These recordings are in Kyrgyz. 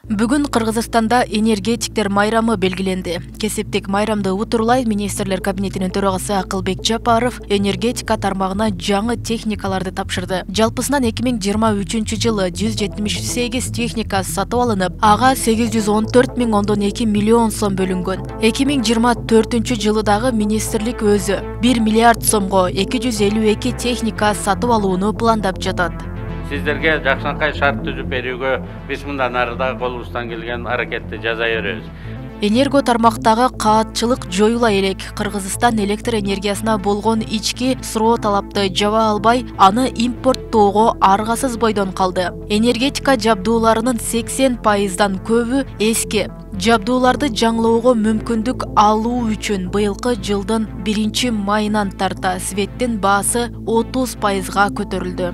Бүгүн Кыргызстанда энергетиктер майрамы белгиленди. Кесиптик майрамды утурлай министрлер кабинетинин төрагасы Акылбек Жапаров энергетика тармагына жаңы техникаларды тапшырды. Жалпысынан 2023-жылы 178 техника сатып алынып, ага 814,2 миллион сом бөлүнгөн. 2024-жылы дагы министрлик өзү 1 миллиард сомго 252 техника сатып алууну пландап жатат. Sizlerge Жакшанкай шарт түзүп берүүгө биз мындан ары да колубуздан келген аракетти жасай беребиз. Энерго тармактагы каатчылык жоюла элек. Кыргызстан электр энергиясына болгон ички суроо талапты жаба албай, аны импорттоого аргасыз бойдон калды. Энергетика жабдууларынын 80%дан көбү эски. Жабдууларды жаңылоого мүмкүндүк алуу үчүн быйылкы жылдын 1-майынан тарта светтин баасы 30%га көтөрүлдү.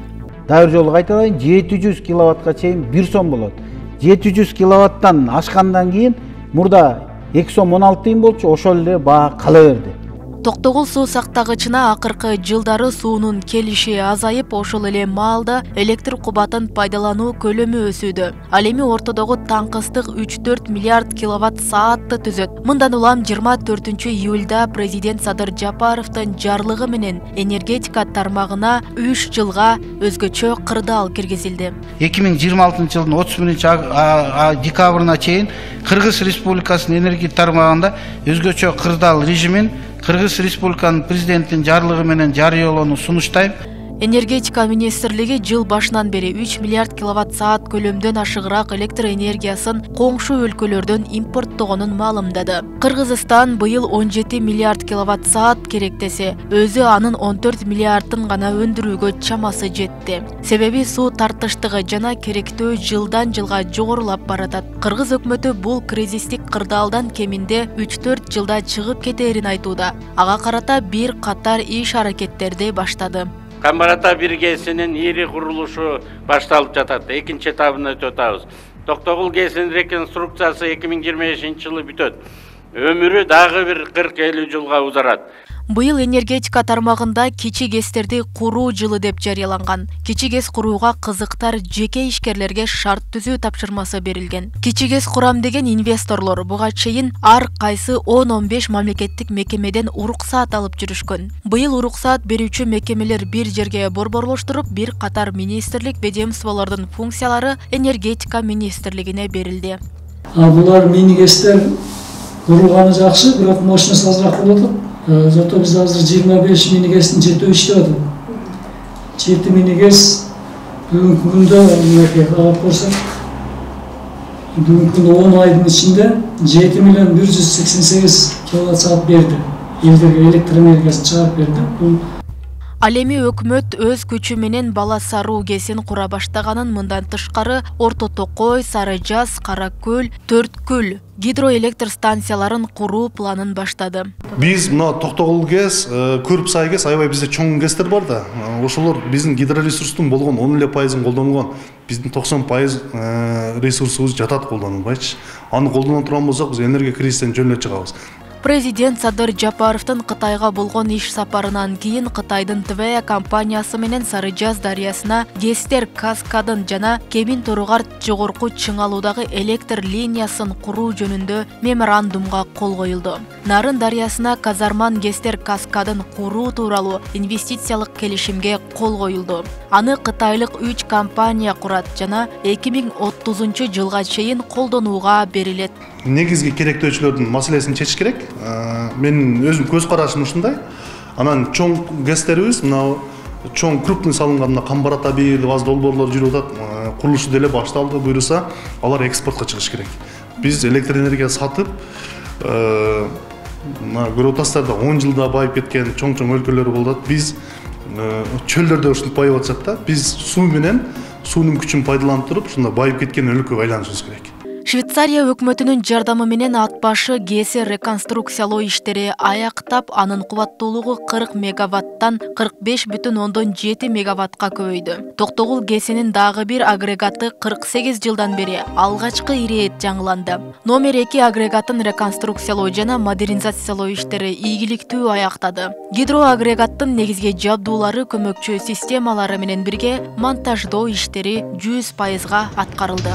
Дайыр жолу кайталайын, 700 киловаттка чейин 1 сом болот. 700 киловаттан ашкандан кийин мурда 2 сом 16 тыйын болчу, ошол эле баа кала берди. Токтогул суу сактагычына акыркы жылдары суунун келиши азайып, ошол эле маалда электр кубатын пайдалануу көлөмү өсүүдө. Ал эми ортодогу таңкыстык 3-4 миллиард киловатт саатты түзөт. Мындан улам 24-июлда президент Садыр Жапаровдун жарлыгы менен энергетика тармагына 3 жылга өзгөчө кырдаал киргизилди. 2026-жылдын 31-декабрына чейин Кыргыз Республикасынын энергетика тармагында өзгөчө кырдаал режимин Кыргыз Республиканын президентинин жарлыгы менен жарыялоону сунуштайм. Энергетика министрлиги жыл башынан бери 3 миллиард киловатт саат көлөмдөн ашыгыраак электр энергиясын коңшу өлкөлөрдөн импорттогонун маалымдады. Кыргызстан быйыл 17 миллиард киловатт саат керек десе, өзү анын 14 миллиардын гана өндүрүүгө чамасы жетти. Себеби суу тартыштыгы жана керектөө жылдан жылга жогорулап баратат. Кыргыз өкмөтү бул кризистик кырдаалдан кеминде 3-4 жылда чыгып кетерин айтууда. Ага карата бир катар иш аракеттерди баштады. Камбарата биргесинин ири курулушу башталып жатат. Экинчи этабына өтүп атабыз. Токтогул ГЭСинин реконструкциясы 2025-жылы бүтөт. Өмүрү дагы бир 40-50 жылга узарат. Быйыл энергетика тармагында кичи ГЭСтерди куруу жылы деп жарыяланган. Кичи ГЭС курууга кызыктар жеке ишкерлерге шарт түзүү тапшырмасы берилген. Кичи ГЭС курам деген инвесторлор буга чейин ар кайсы 10-15 мамлекеттик мекемеден уруксаат алып жүрүшкөн. Быйыл уруксаат берүүчү мекемелер бир жерге борборлоштуруп, бир катар министрлик ведомстволордун функциялары энергетика министрлигине берилди. Булар мини ГЭСтер курулганы жакшы, бирок мощность азыраак болуп атат. Зато biz hazır 25 mini GES'in жетүү иштеп атат. 7 mini GES бүгүнкү күндө карап көрсөк, бүгүнкү күндө 10 айдын ичинде 7 миллион 188 киловатт саат берди. Элдерге электр энергиясын чыгарып берди. Ал эми өкмөт өз күчү менен Бала Саруу ГЭСин кура баштаганын, мындан тышкары Орто Токой, Сары Жаз, Кара Көл, Төрткүл гидроэлектр станцияларын куруу планын баштады. Биз мына Токтогул ГЭС, Көрүпсай ГЭС, аябай бизде чоң ГЭСтер бар да. Ошолор биздин гидроресурстун болгон 10% колдонулган. Биздин 90% ресурсубуз жатат колдонулбайчы. Аны колдоно турган болсок, биз энергия кризисинен жөн эле чыгабыз. Президент Садыр Жапаровдун Кытайга болгон иш сапарынан кийин Кытайдын ТВ компаниясы менен Сары Жаз дарыясына ГЭСтер каскадын жана Кемин Торугарт жогорку чыңалуудагы электр линиясын куруу жөнүндө меморандумга кол коюлду. Нарын дарыясына Казарман ГЭСтер каскадын куруу тууралуу инвестициялык келишимге кол коюлду. Аны кытайлык 3 компания курат жана 2030-жылга чейин колдонууга берилет. Негизги керектөөчүлөрдүн маселесин чечиш керек. Менин өзүм көз карашым ушундай. Анан чоң ГЭСтерибиз, мына чоң крупный салынганда Камбарата 1 деп аз долбоорлор жүрүп атат. Курулушу деле башталды, буйруса алар экспортко чыгыш керек. Биз электр энергия сатып, Гөрөтастарда 10 жылда байып кеткен чоң-чоң өлкөлөр болот. Биз чөлдөрдө ушинтип байып атсак да, биз суу менен суунун күчүн пайдаланып туруп, ушундай байып кеткен өлкөгө айланышыбыз керек. Швейцария өкмөтүнүн жардамы менен ат башы ГЭСи реконструкциялоо иштери аяктап, анын кубаттуулугу 40 мегаваттан 45,7 мегаваттка көбөйдү. Токтогул ГЭСинин дагы бир агрегаты 48 жылдан бери алгачкы ирет жаңыланды. Номер 2 агрегатын реконструкциялоо жана модернизациялоо иштери ийгиликтүү аяктады. Гидроагрегаттын негизги жабдуулары, көмөкчү системалары менен бирге монтаждоо иштери 100%га аткарылды.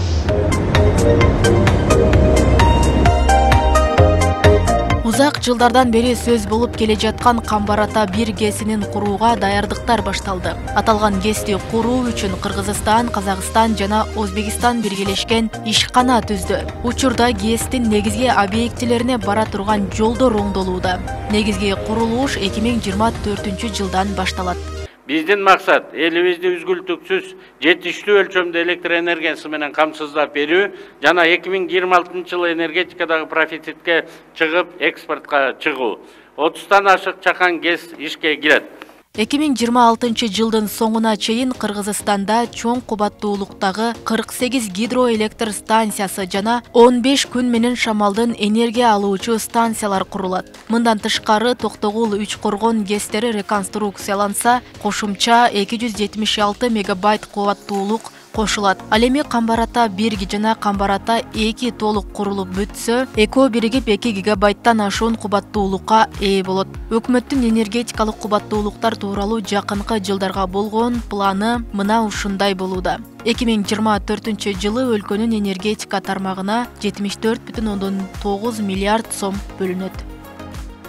Узак жылдардан бери сөз болуп келе жаткан Камбар-Ата 1 ГЭСинин курууга даярдыктар башталды. Аталган ГЭСти куруу үчүн Кыргызстан, Казакстан жана Өзбекстан биргелешкен ишкана түздү. Учурда ГЭСтин негизги объектилерине бара турган жолдор оңдолууда. Негизги курулуш 2024-жылдан башталат. Биздин максат элибизди үзгүлтүксүз жетиштүү өлчөмдө электр энергиясы менен камсыздап берүү жана 2026-жылы энергетикадагы профицитке чыгып экспортко чыгуу. 30тан ашык чакан ГЭС ишке кирет. 2026-жылдын соңуна чейин Кыргызстанда чоң кубаттуулуктагы 48 гидроэлектр станциясы жана 15 күн менен шамалдын энергия алуучу станциялар курулат. Мындан тышкары Токтогул 3 коргон ГЭСтери реконструкцияланса, кошумча 276 мегабайт кубаттуулук кошулат. Ал эми Камбар-Ата 1 жана Камбар-Ата 2 толук курулуп бүтсө, экөө биригип 2 гигабайттан ашуун кубаттуулукка ээ болот. Өкмөттүн энергетикалык кубаттуулуктар тууралуу жакынкы жылдарга болгон планы мына ушундай болууда. 2024-жылы өлкөнүн энергетика тармагына 74,9 миллиард сом бөлүнөт.